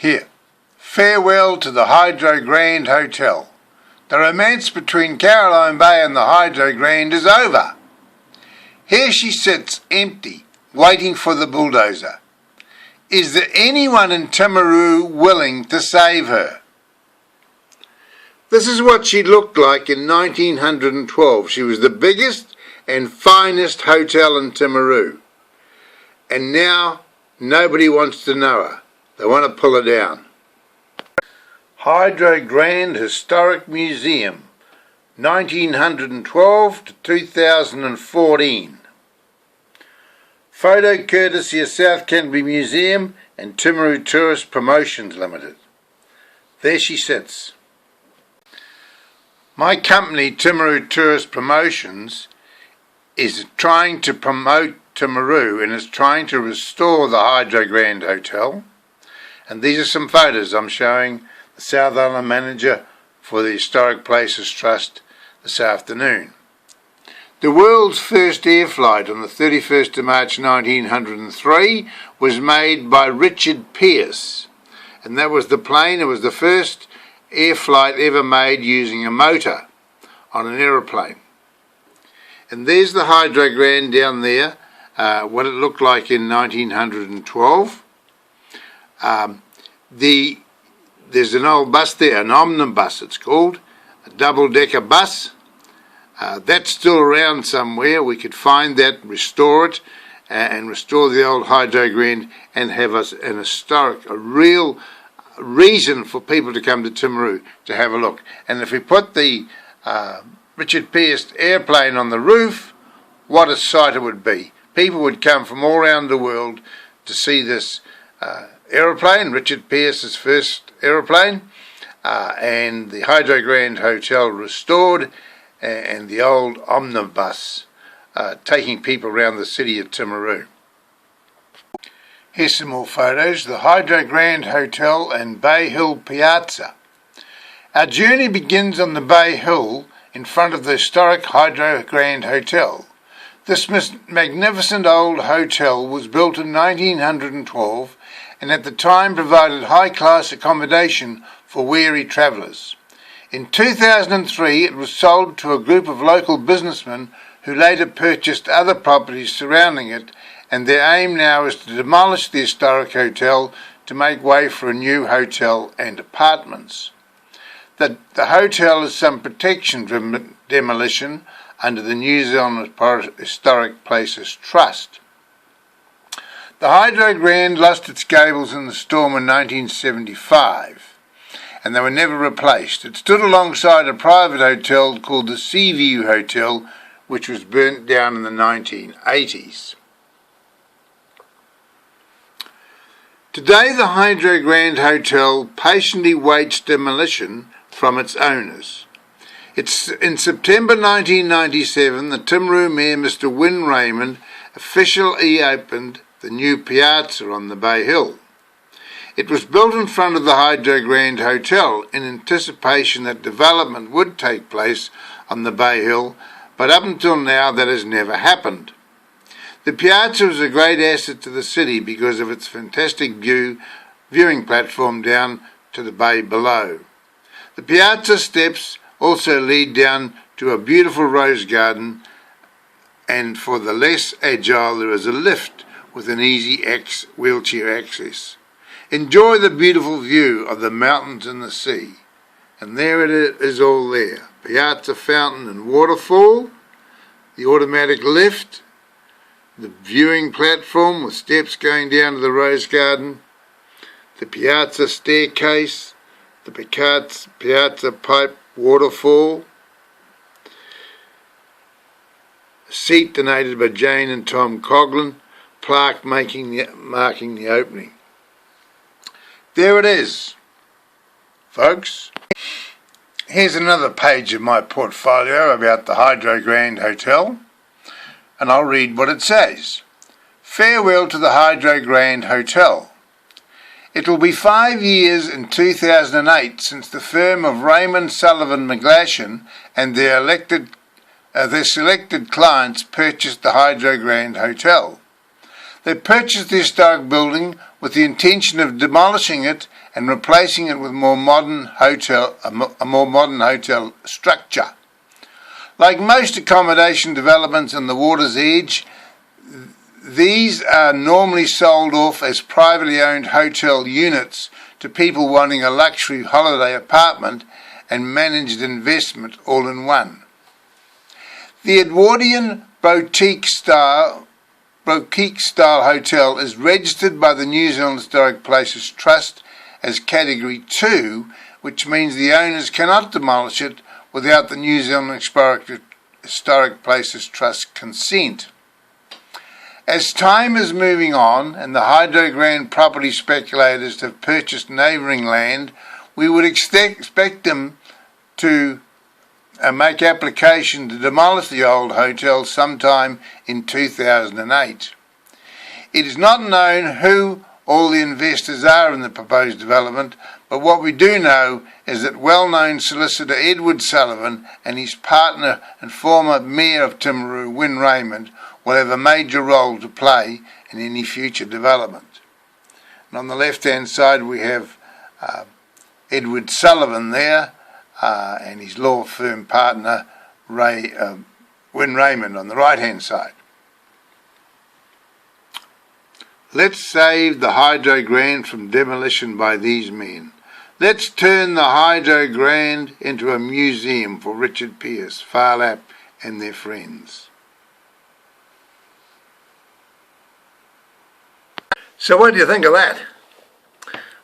Here, farewell to the Hydro Grand Hotel. The romance between Caroline Bay and the Hydro Grand is over. Here she sits empty, waiting for the bulldozer. Is there anyone in Timaru willing to save her? This is what she looked like in 1912. She was the biggest and finest hotel in Timaru. And now nobody wants to know her. They want to pull her down. Hydro Grand Historic Museum, 1912 to 2014. Photo courtesy of South Canterbury Museum and Timaru Tourist Promotions Limited. There she sits. My company, Timaru Tourist Promotions, is trying to promote Timaru and is trying to restore the Hydro Grand Hotel. And these are some photos I'm showing the South Island manager for the Historic Places Trust this afternoon. The world's first air flight on the 31st of March 1903 was made by Richard Pearce, and that was the plane. It was the first air flight ever made using a motor on an aeroplane. And there's the Hydro Grand down there, what it looked like in 1912. There's an old bus there, an omnibus it's called, a double-decker bus. That's still around somewhere. We could find that, restore it, and restore the old Hydro Grand and have an historic, a real reason for people to come to Timaru to have a look. And if we put the Richard Pearce airplane on the roof, what a sight it would be. People would come from all around the world to see this aeroplane, Richard Pearce's first aeroplane, and the Hydro Grand Hotel restored, and the old omnibus taking people around the city of Timaru. Here's some more photos. The Hydro Grand Hotel and Bay Hill Piazza. Our journey begins on the Bay Hill in front of the historic Hydro Grand Hotel. This magnificent old hotel was built in 1912 and at the time provided high-class accommodation for weary travellers. In 2003 it was sold to a group of local businessmen who later purchased other properties surrounding it, and their aim now is to demolish the historic hotel to make way for a new hotel and apartments. The hotel has some protection from demolition under the New Zealand Historic Places Trust. The Hydro Grand lost its gables in the storm in 1975, and they were never replaced. It stood alongside a private hotel called the Seaview Hotel, which was burnt down in the 1980s. Today the Hydro Grand Hotel patiently waits demolition from its owners. In September 1997, the Timaru Mayor, Mr. Wyn Raymond, officially opened the new piazza on the Bay Hill. It was built in front of the Hydro Grand Hotel in anticipation that development would take place on the Bay Hill, but up until now that has never happened. The piazza is a great asset to the city because of its fantastic viewing platform down to the bay below. The piazza steps also lead down to a beautiful rose garden, and for the less agile there is a lift with an easy wheelchair access. Enjoy the beautiful view of the mountains and the sea. And there it is all there. Piazza fountain and waterfall, the automatic lift, the viewing platform with steps going down to the rose garden, the piazza staircase, the piazza pipe waterfall, a seat donated by Jane and Tom Coughlin, plaque marking the opening. There it is, folks. Here's another page of my portfolio about the Hydro Grand Hotel, and I'll read what it says. Farewell to the Hydro Grand Hotel. It will be 5 years in 2008 since the firm of Raymond Sullivan McGlashan and their selected clients purchased the Hydro Grand Hotel. They purchased the historic building with the intention of demolishing it and replacing it with a more modern hotel structure. Like most accommodation developments on the water's edge, these are normally sold off as privately owned hotel units to people wanting a luxury holiday apartment and managed investment all in one. The Edwardian boutique-style hotel is registered by the New Zealand Historic Places Trust as Category 2, which means the owners cannot demolish it without the New Zealand Historic Places Trust consent. As time is moving on and the Hydro Grand property speculators have purchased neighbouring land, we would expect them to make application to demolish the old hotel sometime in 2008. It is not known who all the investors are in the proposed development, but what we do know is that well-known solicitor Edward Sullivan and his partner and former Mayor of Timaru, Wyn Raymond, will have a major role to play in any future development. And on the left-hand side we have Edward Sullivan there, and his law firm partner Wyn Raymond on the right hand side. Let's save the Hydro Grand from demolition by these men. Let's turn the Hydro Grand into a museum for Richard Pearce, Phar Lap and their friends. So what do you think of that?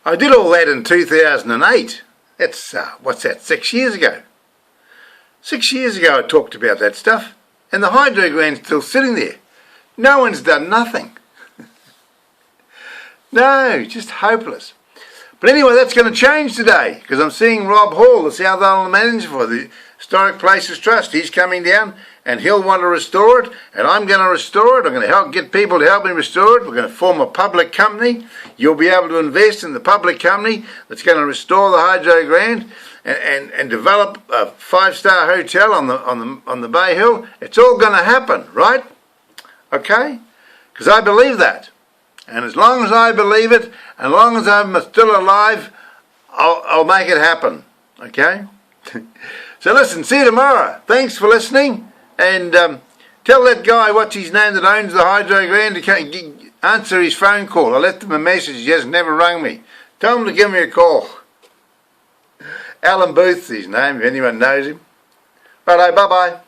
I did all that in 2008. That's, 6 years ago. 6 years ago I talked about that stuff, and the Hydro Grand's still sitting there. No one's done nothing. No, just hopeless. But anyway, that's going to change today, because I'm seeing Rob Hall, the South Island manager for the Historic Places Trust. He's coming down, and he'll want to restore it, and I'm going to restore it. I'm going to get people to help me restore it. We're going to form a public company. You'll be able to invest in the public company that's going to restore the Hydro Grand and develop a 5-star hotel on the Bay Hill. It's all going to happen, right? Okay? Because I believe that. And as long as I believe it, and as long as I'm still alive, I'll make it happen. Okay? So listen, see you tomorrow. Thanks for listening. And tell that guy, what's his name, that owns the Hydro Grand, to answer his phone call. I left him a message. He has never rung me. Tell him to give me a call. Allan Booth is his name, if anyone knows him. Righto, bye-bye.